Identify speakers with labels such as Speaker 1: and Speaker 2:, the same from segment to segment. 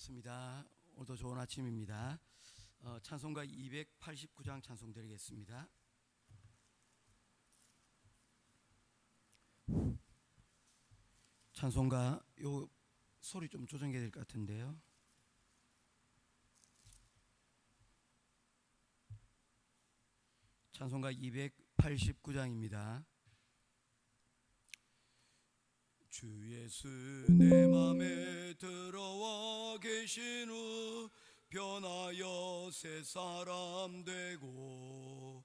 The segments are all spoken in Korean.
Speaker 1: 반갑습니다. 오늘도 좋은 아침입니다. 찬송가 289장 찬송 드리겠습니다. 찬송가 요 소리 좀 조정해야 될 것 같은데요. 찬송가 289장입니다. 주 예수 내 맘에 들어와 계신 후 변하여 새 사람 되고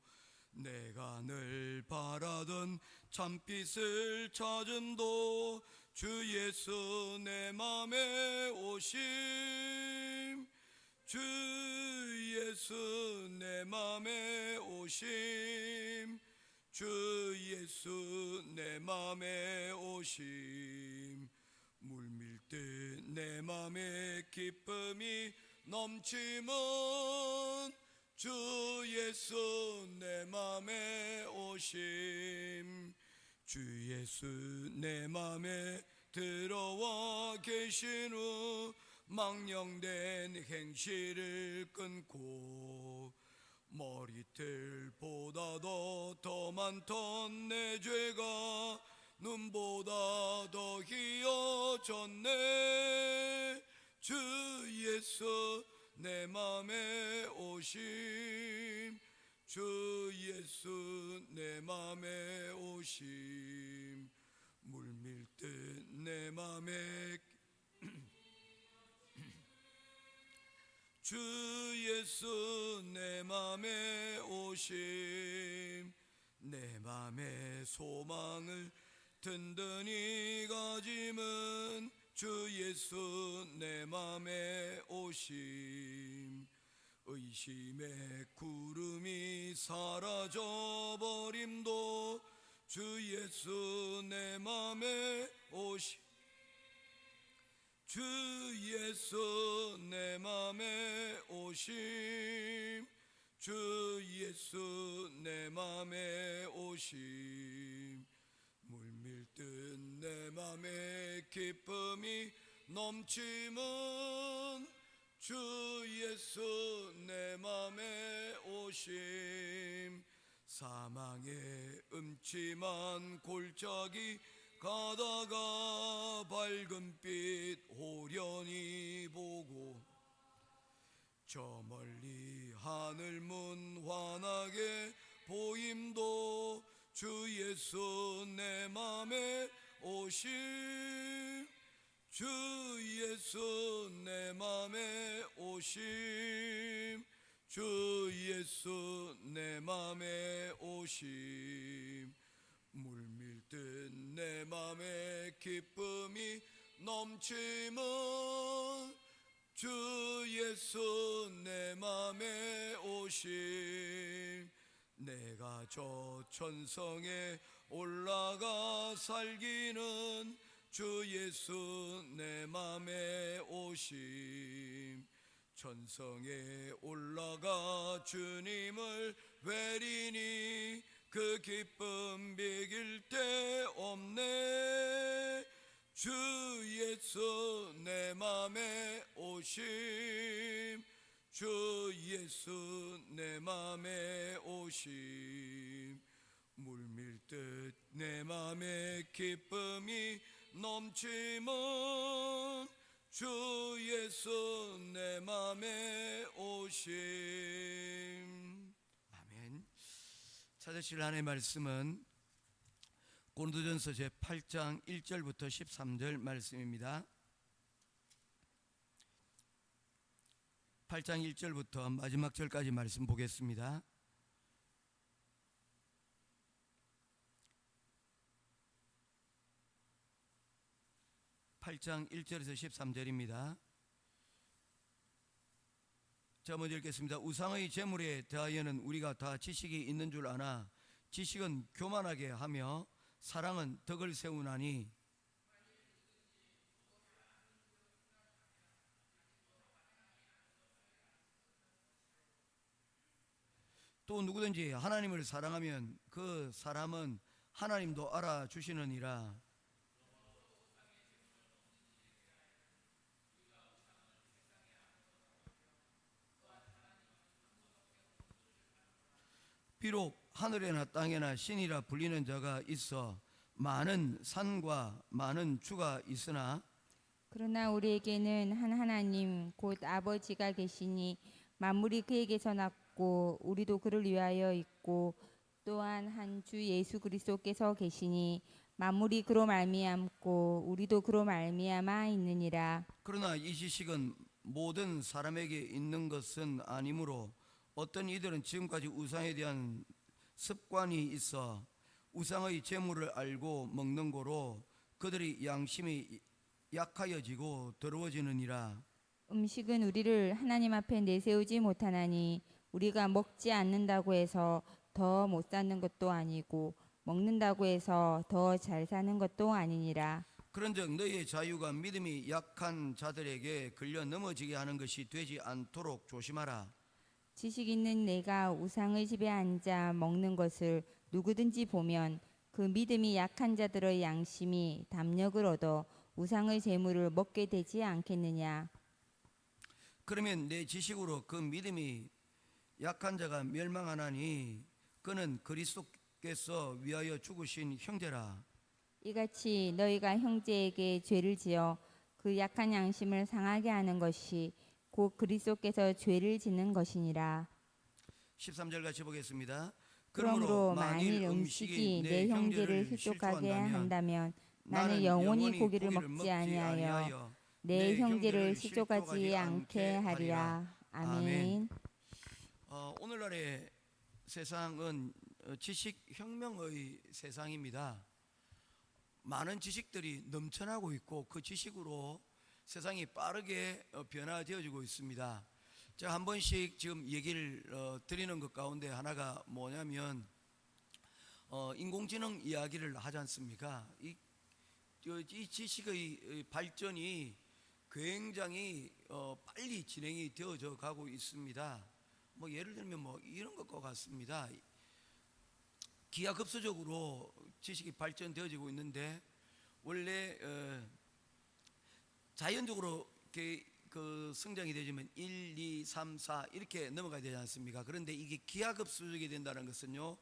Speaker 1: 내가 늘 바라던 참빛을 찾음도 주 예수 내 맘에 오심 주 예수 내 맘에 오심 주 예수 내 맘에 오심 물밀 듯 내 맘에 기쁨이 넘치면 주 예수 내 맘에 오심 주 예수 내 맘에 들어와 계신 후 망령된 행실을 끊고 머리털보다도 더 많던 내 죄가 눈보다 더 희어졌네 주 예수 내 맘에 오심 주 예수 내 맘에 오심 물밀 듯 내 맘에 주 예수 내 맘에 오심 내 맘에 소망을 든든히 가짐은 주 예수 내 맘에 오심 의심의 구름이 사라져 버림도 주 예수 내 맘에 오심 주 예수 내 맘에 오심 주 예수 내 맘에 오심 물밀 듯 내 맘에 기쁨이 넘치면 주 예수 내 맘에 오심 사망의 음침한 골짜기 가다가 밝은 빛 호련히 보고 저 멀리 하늘 문 환하게 보임도 주 예수 내 맘에 오심 주 예수 내 맘에 오심 주 예수 내 맘에 오심 물밀 듯 내 맘에 기쁨이 넘치면 주 예수 내 맘에 오심 내가 저 천성에 올라가 살기는 주 예수 내 맘에 오심 천성에 올라가 주님을 뵈리니 그 기쁨 비길 데 없네 주 예수 내 맘에 오심 주 예수 내 맘에 오심 물밀 듯 내 맘에 기쁨이 넘치면 주 예수 내 맘에 오심 아멘. 찾으실 하나님의 말씀은 고린도전서 제8장 1절부터 13절 말씀입니다. 8장 1절부터 마지막 절까지 말씀 보겠습니다. (8장 1절에서 13절입니다) 자, 먼저 읽겠습니다. 우상의 제물에 대하여는 우리가 다 지식이 있는 줄 아나 지식은 교만하게 하며 사랑은 덕을 세우나니 또 누구든지 하나님을 사랑하면 그 사람은 하나님도 알아주시느니라. 비록 하늘에나 땅에나 신이라 불리는 자가 있어 많은 산과 많은 주가 있으나
Speaker 2: 그러나 우리에게는 한 하나님 곧 아버지가 계시니 만물이 그에게서 났고 우리도 그를 위하여 있고 또한 한 주 예수 그리스도께서 계시니 만물이 그로 말미암고 우리도 그로 말미암아 있느니라.
Speaker 1: 그러나 이 지식은 모든 사람에게 있는 것은 아니므로 어떤 이들은 지금까지 우상에 대한 습관이 있어 우상의 재물을 알고 먹는 거로 그들의 양심이 약하여지고 더러워지느니라.
Speaker 2: 음식은 우리를 하나님 앞에 내세우지 못하나니 우리가 먹지 않는다고 해서 더 못 사는 것도 아니고 먹는다고 해서 더 잘 사는 것도 아니니라.
Speaker 1: 그런즉 너희의 자유가 믿음이 약한 자들에게 걸려 넘어지게 하는 것이 되지 않도록 조심하라.
Speaker 2: 지식 있는 내가 우상의 집에 앉아 먹는 것을 누구든지 보면 그 믿음이 약한 자들의 양심이 담력을 얻어 우상의 재물을 먹게 되지 않겠느냐.
Speaker 1: 그러면 내 지식으로 그 믿음이 약한 자가 멸망하나니 그는 그리스도께서 위하여 죽으신 형제라.
Speaker 2: 이같이 너희가 형제에게 죄를 지어 그 약한 양심을 상하게 하는 것이 곧 그리스도께서 죄를 짓는 것이니라.
Speaker 1: 13절 같이 보겠습니다.
Speaker 2: 그러므로 만일 음식이 내 형제를 실족하게 한다면 나는 영원히 고기를 먹지 아니하여 내 형제를 실족하지 않게 하리라. 아멘.
Speaker 1: 오늘날의 세상은 지식혁명의 세상입니다. 많은 지식들이 넘쳐나고 있고 그 지식으로 세상이 빠르게 변화되어지고 있습니다. 제가 한 번씩 지금 얘기를 드리는 것 가운데 하나가 뭐냐면 인공지능 이야기를 하지 않습니까? 이 지식의 발전이 굉장히 빨리 진행이 되어져 가고 있습니다. 뭐 예를 들면 뭐 이런 것과 같습니다. 기하급수적으로 지식이 발전되어지고 있는데 원래 자연적으로 그 성장이 되지만 1, 2, 3, 4 이렇게 넘어가야 되지 않습니까? 그런데 이게 기하급수적이 된다는 것은요,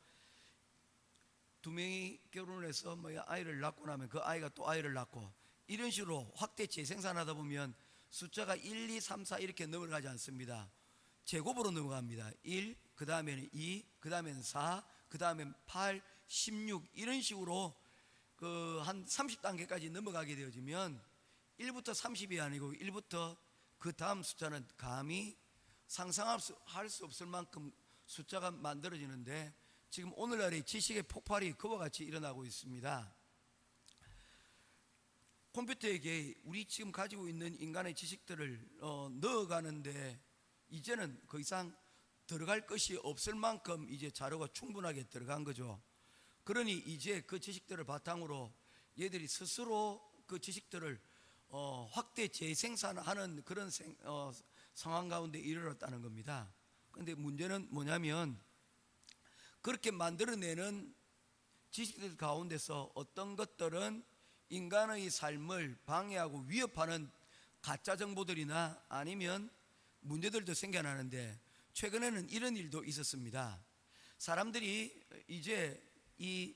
Speaker 1: 두 명이 결혼을 해서 뭐 아이를 낳고 나면 그 아이가 또 아이를 낳고 이런 식으로 확대 재생산하다 보면 숫자가 1, 2, 3, 4 이렇게 넘어가지 않습니다. 제곱으로 넘어갑니다. 1, 그 다음에는 2, 그 다음에는 4, 그 다음엔 8, 16 이런 식으로 그 한 30단계까지 넘어가게 되어지면 1부터 30이 아니고 1부터 그 다음 숫자는 감히 상상할 수 없을 만큼 숫자가 만들어지는데 지금 오늘날의 지식의 폭발이 그와 같이 일어나고 있습니다. 컴퓨터에게 우리 지금 가지고 있는 인간의 지식들을 넣어가는데 이제는 더 이상 들어갈 것이 없을 만큼 이제 자료가 충분하게 들어간 거죠. 그러니 이제 그 지식들을 바탕으로 얘들이 스스로 그 지식들을 확대 재생산하는 그런 상황 가운데 이르렀다는 겁니다. 그런데 문제는 뭐냐면 그렇게 만들어내는 지식들 가운데서 어떤 것들은 인간의 삶을 방해하고 위협하는 가짜 정보들이나 아니면 문제들도 생겨나는데 최근에는 이런 일도 있었습니다. 사람들이 이제 이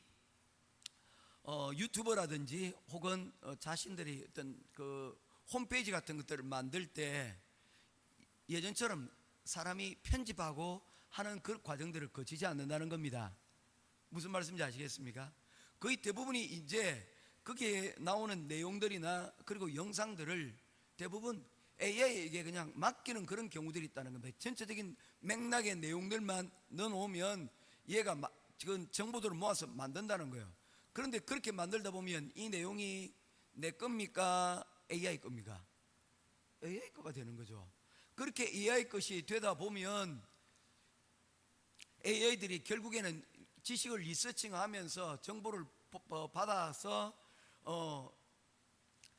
Speaker 1: 유튜버라든지 혹은 자신들이 어떤 그 홈페이지 같은 것들을 만들 때 예전처럼 사람이 편집하고 하는 그 과정들을 거치지 않는다는 겁니다. 무슨 말씀인지 아시겠습니까? 거의 대부분이 이제 거기에 나오는 내용들이나 그리고 영상들을 대부분 AI에게 그냥 맡기는 그런 경우들이 있다는 겁니다. 전체적인 맥락의 내용들만 넣어놓으면 얘가 지금 정보들을 모아서 만든다는 거예요. 그런데 그렇게 만들다 보면 이 내용이 내 겁니까? AI 겁니까? AI 거가 되는 거죠. 그렇게 AI 것이 되다 보면 AI들이 결국에는 지식을 리서칭하면서 정보를 받아서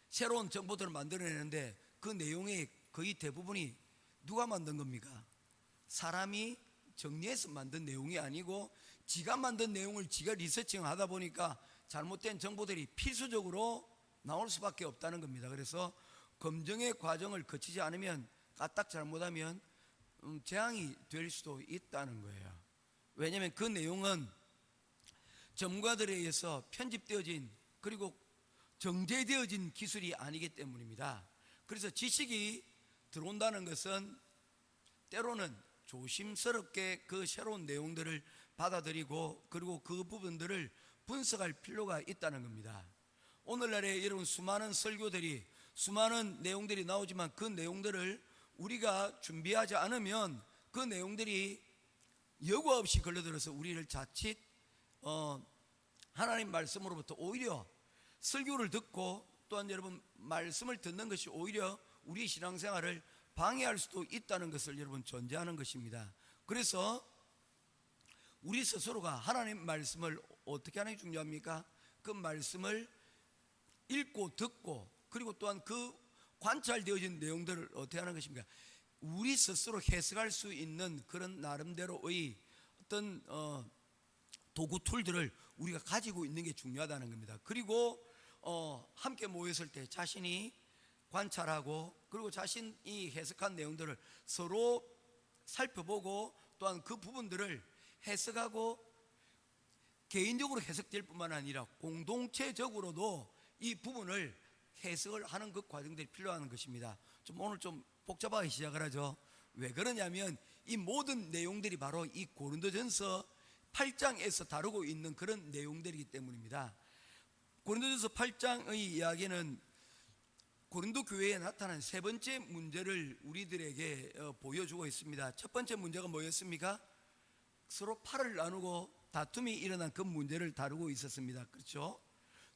Speaker 1: 새로운 정보들을 만들어내는데 그 내용의 거의 대부분이 누가 만든 겁니까? 사람이 정리해서 만든 내용이 아니고 지가 만든 내용을 지가 리서칭하다 보니까 잘못된 정보들이 필수적으로 나올 수밖에 없다는 겁니다. 그래서 검증의 과정을 거치지 않으면 까딱 잘못하면 재앙이 될 수도 있다는 거예요. 왜냐하면 그 내용은 전문가들에 의해서 편집되어진 그리고 정제되어진 기술이 아니기 때문입니다. 그래서 지식이 들어온다는 것은 때로는 조심스럽게 그 새로운 내용들을 받아들이고 그리고 그 부분들을 분석할 필요가 있다는 겁니다. 오늘날에 여러분 수많은 설교들이 수많은 내용들이 나오지만 그 내용들을 우리가 준비하지 않으면 그 내용들이 여과 없이 걸려들어서 우리를 자칫 하나님 말씀으로부터 오히려 설교를 듣고 또한 여러분 말씀을 듣는 것이 오히려 우리 신앙생활을 방해할 수도 있다는 것을 여러분 전제하는 것입니다. 그래서 우리 스스로가 하나님 말씀을 어떻게 하는 게 중요합니까? 그 말씀을 읽고 듣고 그리고 또한 그 관찰되어진 내용들을 어떻게 하는 것입니까? 우리 스스로 해석할 수 있는 그런 나름대로의 어떤 도구 툴들을 우리가 가지고 있는 게 중요하다는 겁니다. 그리고 함께 모였을 때 자신이 관찰하고 그리고 자신이 해석한 내용들을 서로 살펴보고 또한 그 부분들을 해석하고 개인적으로 해석될 뿐만 아니라 공동체적으로도 이 부분을 해석을 하는 그 과정들이 필요한 것입니다. 오늘 좀 복잡하게 시작을 하죠. 왜 그러냐면 이 모든 내용들이 바로 이 고린도전서 8장에서 다루고 있는 그런 내용들이기 때문입니다. 고린도전서 8장의 이야기는 고린도 교회에 나타난 세 번째 문제를 우리들에게 보여주고 있습니다. 첫 번째 문제가 뭐였습니까? 서로 팔을 나누고 다툼이 일어난 그 문제를 다루고 있었습니다. 그렇죠?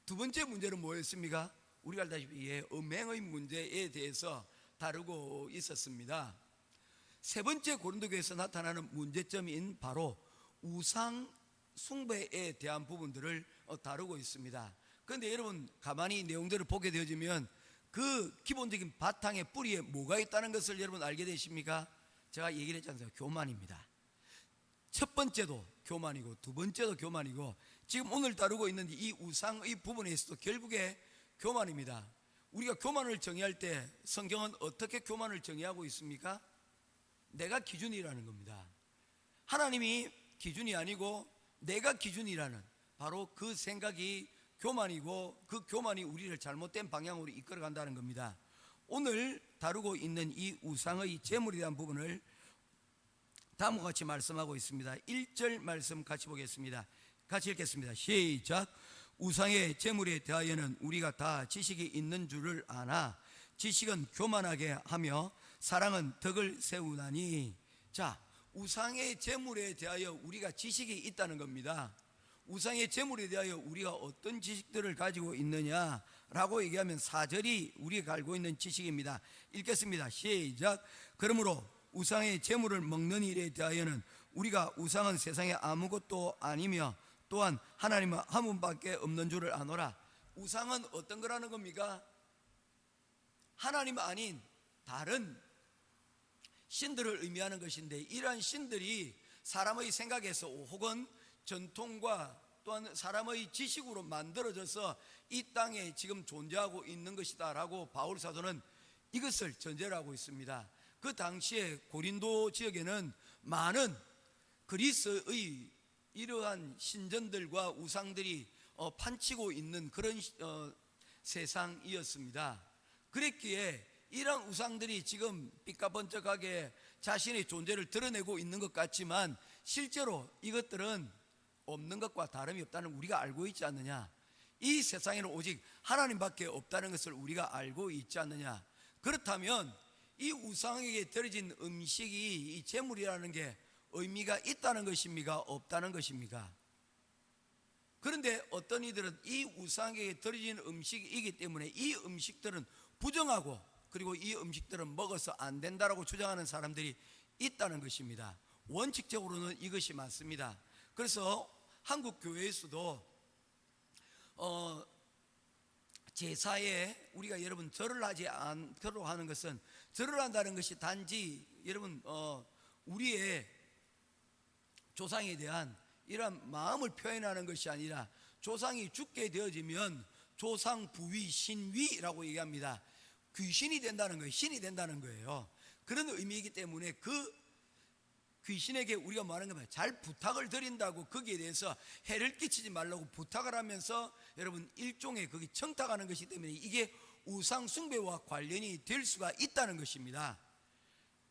Speaker 1: 두 번째 문제는 뭐였습니까? 우리가 알다시피 음행의 문제에 대해서 다루고 있었습니다. 세 번째 고린도 교회에서 나타나는 문제점인 바로 우상 숭배에 대한 부분들을 다루고 있습니다. 그런데 여러분 가만히 내용들을 보게 되어지면 그 기본적인 바탕에 뿌리에 뭐가 있다는 것을 여러분 알게 되십니까? 제가 얘기를 했지 않습니까? 교만입니다. 첫 번째도 교만이고 두 번째도 교만이고 지금 오늘 다루고 있는 이 우상의 부분에 있어도 결국에 교만입니다. 우리가 교만을 정의할 때 성경은 어떻게 교만을 정의하고 있습니까? 내가 기준이라는 겁니다. 하나님이 기준이 아니고 내가 기준이라는 바로 그 생각이 교만이고 그 교만이 우리를 잘못된 방향으로 이끌어간다는 겁니다. 오늘 다루고 있는 이 우상의 제물에 대한 부분을 다음과 같이 말씀하고 있습니다. 1절 말씀 같이 보겠습니다. 같이 읽겠습니다. 시작. 우상의 제물에 대하여는 우리가 다 지식이 있는 줄을 아나 지식은 교만하게 하며 사랑은 덕을 세우나니. 자, 우상의 제물에 대하여 우리가 지식이 있다는 겁니다. 우상의 제물에 대하여 우리가 어떤 지식들을 가지고 있느냐라고 얘기하면 4절이 우리가 알고 있는 지식입니다. 읽겠습니다. 시작. 그러므로 우상의 제물을 먹는 일에 대하여는 우리가 우상은 세상에 아무것도 아니며 또한 하나님은 한 분밖에 없는 줄을 아노라. 우상은 어떤 거라는 겁니까? 하나님 아닌 다른 신들을 의미하는 것인데 이러한 신들이 사람의 생각에서 혹은 전통과 또한 사람의 지식으로 만들어져서 이 땅에 지금 존재하고 있는 것이다 라고 바울 사도는 이것을 전제를 하고 있습니다. 그 당시에 고린도 지역에는 많은 그리스의 이러한 신전들과 우상들이 판치고 있는 그런 세상이었습니다. 그랬기에 이런 우상들이 지금 삐까번쩍하게 자신의 존재를 드러내고 있는 것 같지만 실제로 이것들은 없는 것과 다름이 없다는 우리가 알고 있지 않느냐. 이 세상에는 오직 하나님밖에 없다는 것을 우리가 알고 있지 않느냐. 그렇다면 이 우상에게 드려진 음식이 이 제물이라는 게 의미가 있다는 것입니까? 없다는 것입니까? 그런데 어떤 이들은 이 우상에게 드려진 음식이기 때문에 이 음식들은 부정하고 그리고 이 음식들은 먹어서 안 된다라고 주장하는 사람들이 있다는 것입니다. 원칙적으로는 이것이 맞습니다. 그래서 한국 교회에서도 제사에 우리가 여러분 절을 하지 않도록 하는 것은 절을 한다는 것이 단지 여러분 우리의 조상에 대한 이런 마음을 표현하는 것이 아니라 조상이 죽게 되어지면 조상 부위 신위라고 얘기합니다. 귀신이 된다는 거예요. 신이 된다는 거예요. 그런 의미이기 때문에 그 귀신에게 우리가 뭐 하는 거면 잘 부탁을 드린다고 거기에 대해서 해를 끼치지 말라고 부탁을 하면서 여러분 일종의 거기 청탁하는 것이기 때문에 이게 우상 숭배와 관련이 될 수가 있다는 것입니다.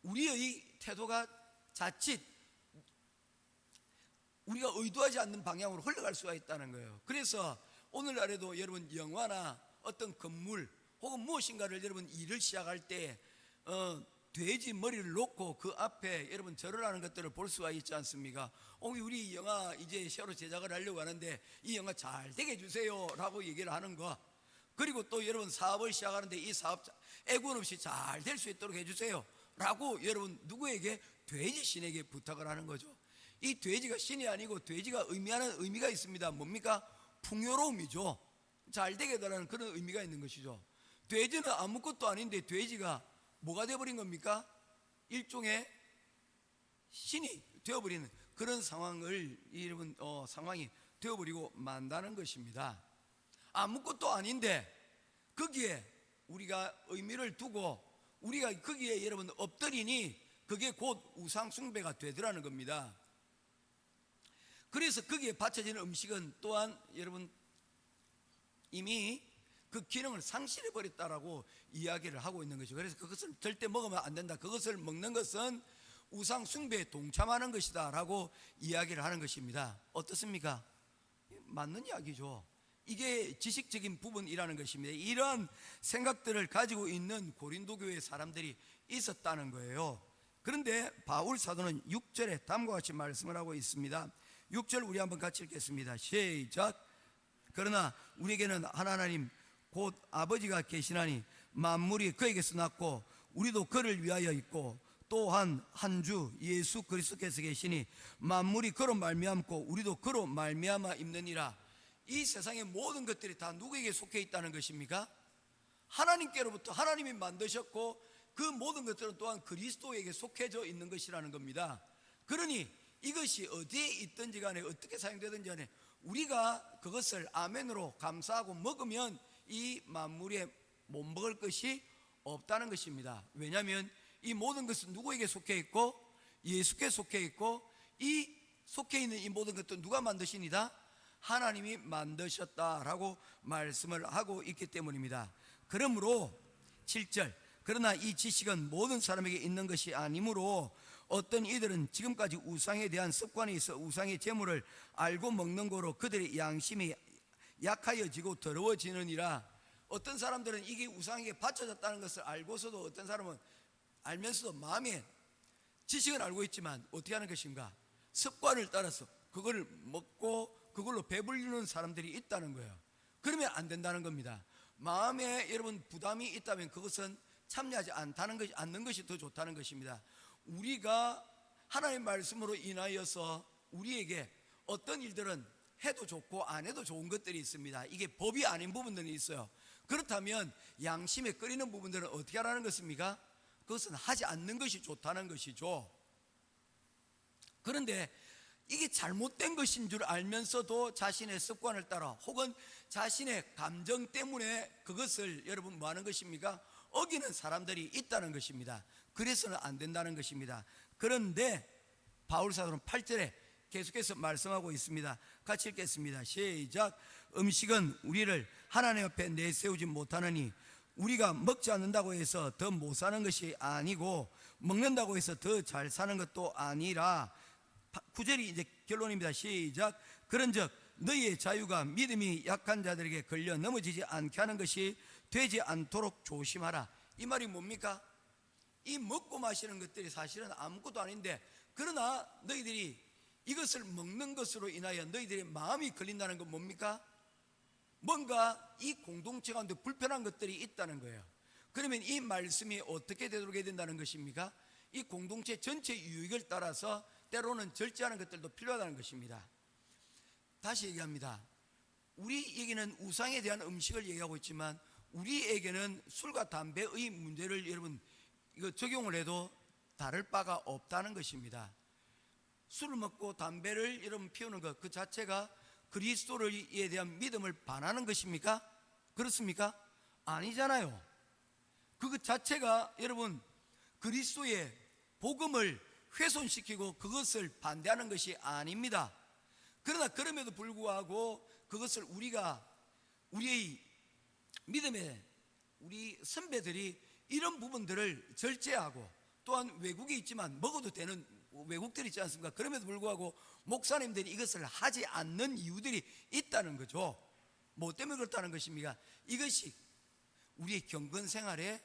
Speaker 1: 우리의 태도가 자칫 우리가 의도하지 않는 방향으로 흘러갈 수가 있다는 거예요. 그래서 오늘날에도 여러분 영화나 어떤 건물 혹은 무엇인가를 여러분 일을 시작할 때 돼지 머리를 놓고 그 앞에 여러분 절을 하는 것들을 볼 수가 있지 않습니까? 우리 영화 이제 새로 제작을 하려고 하는데 이 영화 잘 되게 해주세요 라고 얘기를 하는 거, 그리고 또 여러분 사업을 시작하는데 이 사업 애군 없이 잘 될 수 있도록 해주세요 라고 여러분 누구에게? 돼지 신에게 부탁을 하는 거죠. 이 돼지가 신이 아니고 돼지가 의미하는 의미가 있습니다. 뭡니까? 풍요로움이죠. 잘 되게 해달라는 그런 의미가 있는 것이죠. 돼지는 아무것도 아닌데 돼지가 뭐가 되어버린 겁니까? 일종의 신이 되어버리는 그런 상황을 여러분 상황이 되어버리고 만다는 것입니다. 아무것도 아닌데 거기에 우리가 의미를 두고 우리가 거기에 여러분 엎드리니 그게 곧 우상 숭배가 되더라는 겁니다. 그래서 거기에 바쳐지는 음식은 또한 여러분 이미 그 기능을 상실해 버렸다라고 이야기를 하고 있는 것이죠. 그래서 그것을 절대 먹으면 안 된다. 그것을 먹는 것은 우상 숭배에 동참하는 것이다 라고 이야기를 하는 것입니다. 어떻습니까? 맞는 이야기죠. 이게 지식적인 부분이라는 것입니다. 이런 생각들을 가지고 있는 고린도 교회 사람들이 있었다는 거예요. 그런데 바울 사도는 6절에 다음과 같이 말씀을 하고 있습니다. 6절 우리 한번 같이 읽겠습니다. 시작. 그러나 우리에게는 하나님 곧 아버지가 계시나니 만물이 그에게서 났고 우리도 그를 위하여 있고 또한 한 주 예수 그리스도께서 계시니 만물이 그로 말미암고 우리도 그로 말미암아 있느니라. 이 세상의 모든 것들이 다 누구에게 속해 있다는 것입니까? 하나님께로부터 하나님이 만드셨고 그 모든 것들은 또한 그리스도에게 속해져 있는 것이라는 겁니다. 그러니 이것이 어디에 있든지 간에 어떻게 사용되든지 간에 우리가 그것을 아멘으로 감사하고 먹으면 이 만물에 못 먹을 것이 없다는 것입니다. 왜냐하면 이 모든 것은 누구에게 속해 있고 예수께 속해 있고 이 속해 있는 이 모든 것도 누가 만드시니다? 하나님이 만드셨다라고 말씀을 하고 있기 때문입니다. 그러므로 7절 그러나 이 지식은 모든 사람에게 있는 것이 아니므로 어떤 이들은 지금까지 우상에 대한 습관이 있어 우상의 제물을 알고 먹는 거로 그들의 양심이 약하여지고 더러워지느니라. 어떤 사람들은 이게 우상에게 바쳐졌다는 것을 알고서도 어떤 사람은 알면서도 마음에 지식은 알고 있지만 어떻게 하는 것인가? 습관을 따라서 그걸 먹고 그걸로 배불리는 사람들이 있다는 거예요. 그러면 안 된다는 겁니다. 마음에 여러분 부담이 있다면 그것은 참여하지 않는 것이 더 좋다는 것입니다. 우리가 하나님의 말씀으로 인하여서 우리에게 어떤 일들은 해도 좋고 안 해도 좋은 것들이 있습니다. 이게 법이 아닌 부분들이 있어요. 그렇다면 양심에 끌리는 부분들은 어떻게 하라는 것입니까? 그것은 하지 않는 것이 좋다는 것이죠. 그런데 이게 잘못된 것인 줄 알면서도 자신의 습관을 따라 혹은 자신의 감정 때문에 그것을 여러분 뭐 하는 것입니까? 어기는 사람들이 있다는 것입니다. 그래서는 안 된다는 것입니다. 그런데 바울 사도는 8절에 계속해서 말씀하고 있습니다. 같이 읽겠습니다. 시작. 음식은 우리를 하나님 앞에 내세우지 못하느니 우리가 먹지 않는다고 해서 더 못 사는 것이 아니고 먹는다고 해서 더 잘 사는 것도 아니라. 9절이 이제 결론입니다. 시작. 그런즉 너희의 자유가 믿음이 약한 자들에게 걸려 넘어지지 않게 하는 것이 되지 않도록 조심하라. 이 말이 뭡니까? 이 먹고 마시는 것들이 사실은 아무것도 아닌데 그러나 너희들이 이것을 먹는 것으로 인하여 너희들의 마음이 걸린다는 건 뭡니까? 뭔가 이 공동체 가운데 불편한 것들이 있다는 거예요. 그러면 이 말씀이 어떻게 되도록 해야 된다는 것입니까? 이 공동체 전체 유익을 따라서 때로는 절제하는 것들도 필요하다는 것입니다. 다시 얘기합니다. 우리에게는 우상에 대한 음식을 얘기하고 있지만 우리에게는 술과 담배의 문제를 여러분 이거 적용을 해도 다를 바가 없다는 것입니다. 술을 먹고 담배를 여러분 피우는 것 그 자체가 그리스도에 대한 믿음을 반하는 것입니까? 그렇습니까? 아니잖아요. 그 자체가 여러분 그리스도의 복음을 훼손시키고 그것을 반대하는 것이 아닙니다. 그러나 그럼에도 불구하고 그것을 우리의 믿음의 우리 선배들이 이런 부분들을 절제하고, 또한 외국에 있지만 먹어도 되는 외국들이 있지 않습니까? 그럼에도 불구하고 목사님들이 이것을 하지 않는 이유들이 있다는 거죠. 뭐 때문에 그렇다는 것입니까? 이것이 우리의 경건 생활에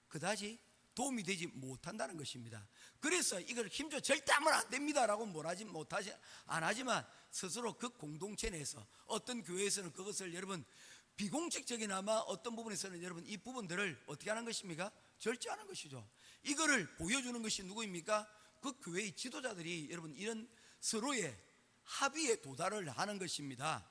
Speaker 1: 그다지 도움이 되지 못한다는 것입니다. 그래서 이걸 힘줘 절대 하면 안 됩니다라고 안 하지만 스스로 그 공동체 내에서 어떤 교회에서는 그것을 여러분 비공식적이나마 어떤 부분에서는 여러분 이 부분들을 어떻게 하는 것입니까? 절제하는 것이죠. 이거를 보여주는 것이 누구입니까? 그 교회의 지도자들이 여러분 이런 서로의 합의에 도달을 하는 것입니다.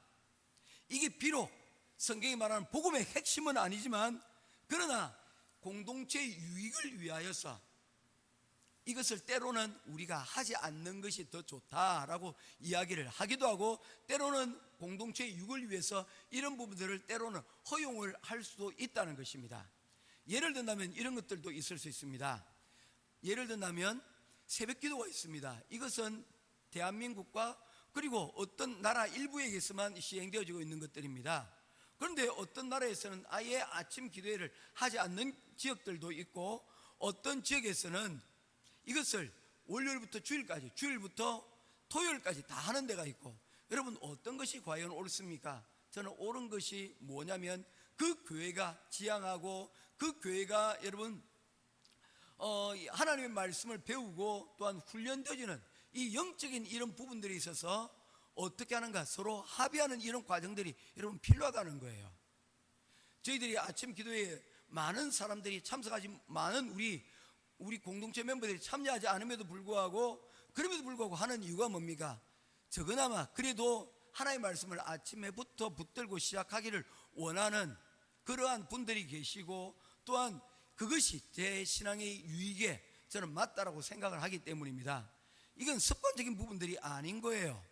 Speaker 1: 이게 비록 성경이 말하는 복음의 핵심은 아니지만, 그러나 공동체의 유익을 위하여서 이것을 때로는 우리가 하지 않는 것이 더 좋다라고 이야기를 하기도 하고, 때로는 공동체의 유익을 위해서 이런 부분들을 때로는 허용을 할 수도 있다는 것입니다. 예를 든다면 이런 것들도 있을 수 있습니다. 예를 든다면 새벽 기도가 있습니다. 이것은 대한민국과 그리고 어떤 나라 일부에게서만 시행되어지고 있는 것들입니다. 그런데 어떤 나라에서는 아예 아침 기도회를 하지 않는 지역들도 있고, 어떤 지역에서는 이것을 월요일부터 주일까지, 주일부터 토요일까지 다 하는 데가 있고, 여러분 어떤 것이 과연 옳습니까? 저는 옳은 것이 뭐냐면 그 교회가 지향하고 그 교회가 여러분 하나님의 말씀을 배우고 또한 훈련되어지는 이 영적인 이런 부분들이 있어서 어떻게 하는가, 서로 합의하는 이런 과정들이 여러분 필요하다는 거예요. 저희들이 아침 기도에 많은 사람들이 참석하지, 많은 우리 공동체 멤버들이 참여하지 않음에도 불구하고, 그럼에도 불구하고 하는 이유가 뭡니까? 적어나마 그래도 하나님의 말씀을 아침에부터 붙들고 시작하기를 원하는 그러한 분들이 계시고, 또한 그것이 제 신앙의 유익에 저는 맞다라고 생각을 하기 때문입니다. 이건 습관적인 부분들이 아닌 거예요.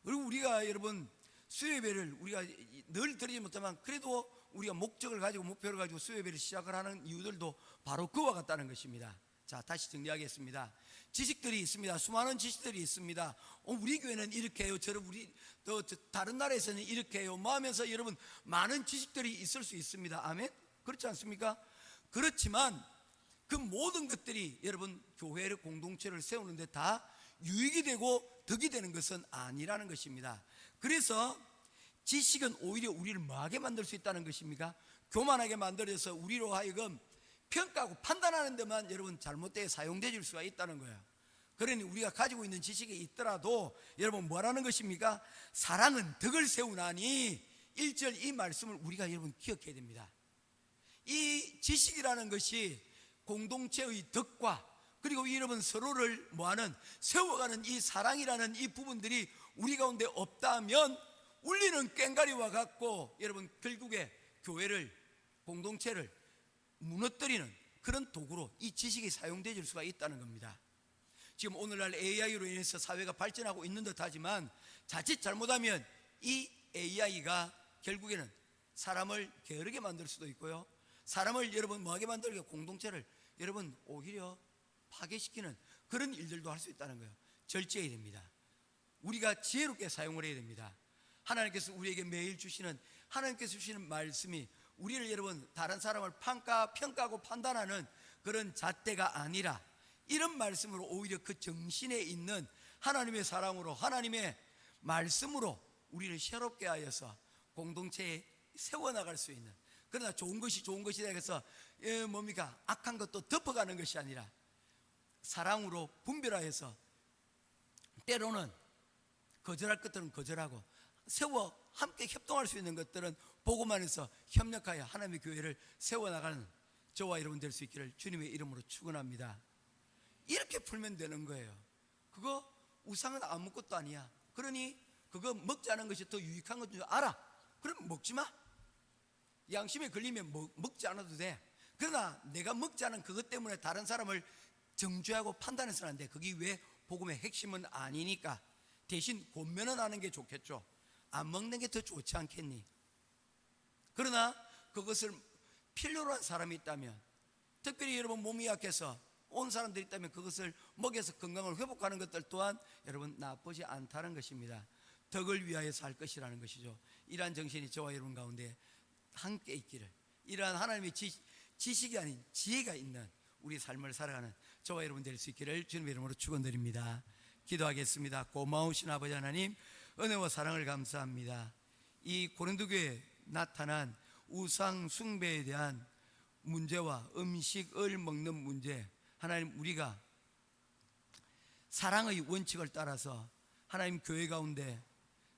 Speaker 1: 그리고 우리가 여러분 수요예배를 우리가 늘 드리지 못하면 그래도 우리가 목적을 가지고 목표를 가지고 수요예배를 시작을 하는 이유들도 바로 그와 같다는 것입니다. 자, 다시 정리하겠습니다. 지식들이 있습니다. 수많은 지식들이 있습니다. 우리 교회는 이렇게 해요, 다른 나라에서는 이렇게 해요 뭐 하면서 여러분 많은 지식들이 있을 수 있습니다. 아멘? 그렇지 않습니까? 그렇지만 그 모든 것들이 여러분 교회를, 공동체를 세우는데 다 유익이 되고 덕이 되는 것은 아니라는 것입니다. 그래서 지식은 오히려 우리를 뭐하게 만들 수 있다는 것입니까? 교만하게 만들어서 우리로 하여금 평가하고 판단하는 데만 여러분 잘못되게 사용될 수가 있다는 거예요. 그러니 우리가 가지고 있는 지식이 있더라도 여러분 뭐라는 것입니까? 사랑은 덕을 세우나니 1절 이 말씀을 우리가 여러분 기억해야 됩니다. 이 지식이라는 것이 공동체의 덕과 그리고 여러분 서로를 뭐하는 세워가는 이 사랑이라는 이 부분들이 우리 가운데 없다면 울리는 꽹과리와 같고 여러분 결국에 교회를, 공동체를 무너뜨리는 그런 도구로 이 지식이 사용될 수가 있다는 겁니다. 지금 오늘날 AI로 인해서 사회가 발전하고 있는 듯 하지만 자칫 잘못하면 이 AI가 결국에는 사람을 게으르게 만들 수도 있고요, 사람을 여러분 뭐하게 만들고 공동체를 여러분 오히려 파괴시키는 그런 일들도 할 수 있다는 거예요. 절제해야 됩니다. 우리가 지혜롭게 사용을 해야 됩니다. 하나님께서 우리에게 매일 주시는, 하나님께서 주시는 말씀이 우리를 여러분 다른 사람을 평가하고 판단하는 그런 잣대가 아니라 이런 말씀으로 오히려 그 정신에 있는 하나님의 사랑으로, 하나님의 말씀으로 우리를 새롭게 하여서 공동체에 세워나갈 수 있는, 그러나 좋은 것이 좋은 것이다 해서 뭡니까? 악한 것도 덮어가는 것이 아니라 사랑으로 분별하여서 때로는 거절할 것들은 거절하고 세워 함께 협동할 수 있는 것들은 보고만 해서 협력하여 하나님의 교회를 세워나가는 저와 여러분 될 수 있기를 주님의 이름으로 축원합니다. 이렇게 풀면 되는 거예요. 그거 우상은 아무것도 아니야. 그러니 그거 먹지 않은 것이 더 유익한 것인 줄 알아. 그럼 먹지 마. 양심에 걸리면 먹지 않아도 돼. 그러나 내가 먹지 않은 그것 때문에 다른 사람을 정죄하고 판단해서는 안 돼. 그게 왜 복음의 핵심은 아니니까. 대신 권면은 하는 게 좋겠죠. 안 먹는 게 더 좋지 않겠니? 그러나 그것을 필요로 한 사람이 있다면, 특별히 여러분 몸이 약해서 온 사람들이 있다면 그것을 먹여서 건강을 회복하는 것들 또한 여러분 나쁘지 않다는 것입니다. 덕을 위하여 살 것이라는 것이죠. 이러한 정신이 저와 여러분 가운데 함께 있기를, 이러한 하나님의 지식이 아닌 지혜가 있는 우리 삶을 살아가는 저와 여러분 될 수 있기를 주님의 이름으로 축원드립니다. 기도하겠습니다. 고마우신 아버지 하나님, 은혜와 사랑을 감사합니다. 이 고린도 교회에 나타난 우상 숭배에 대한 문제와 음식을 먹는 문제, 하나님, 우리가 사랑의 원칙을 따라서 하나님 교회 가운데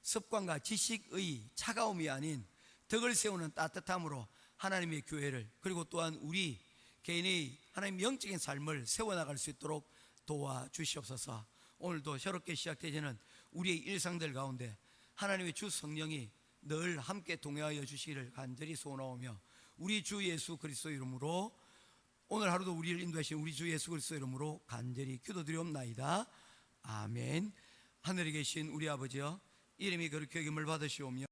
Speaker 1: 습관과 지식의 차가움이 아닌 덕을 세우는 따뜻함으로 하나님의 교회를, 그리고 또한 우리 개인의 하나님 영적인 삶을 세워나갈 수 있도록 도와주시옵소서. 오늘도 새롭게 시작되지는 우리의 일상들 가운데 하나님의 주 성령이 늘 함께 동행하여 주시기를 간절히 소원하오며, 우리 주 예수 그리스도 이름으로 오늘 하루도 우리를 인도하신 우리 주 예수 그리스도 이름으로 간절히 기도드리옵나이다. 아멘. 하늘에 계신 우리 아버지여, 이름이 거룩히 여김을 받으시오며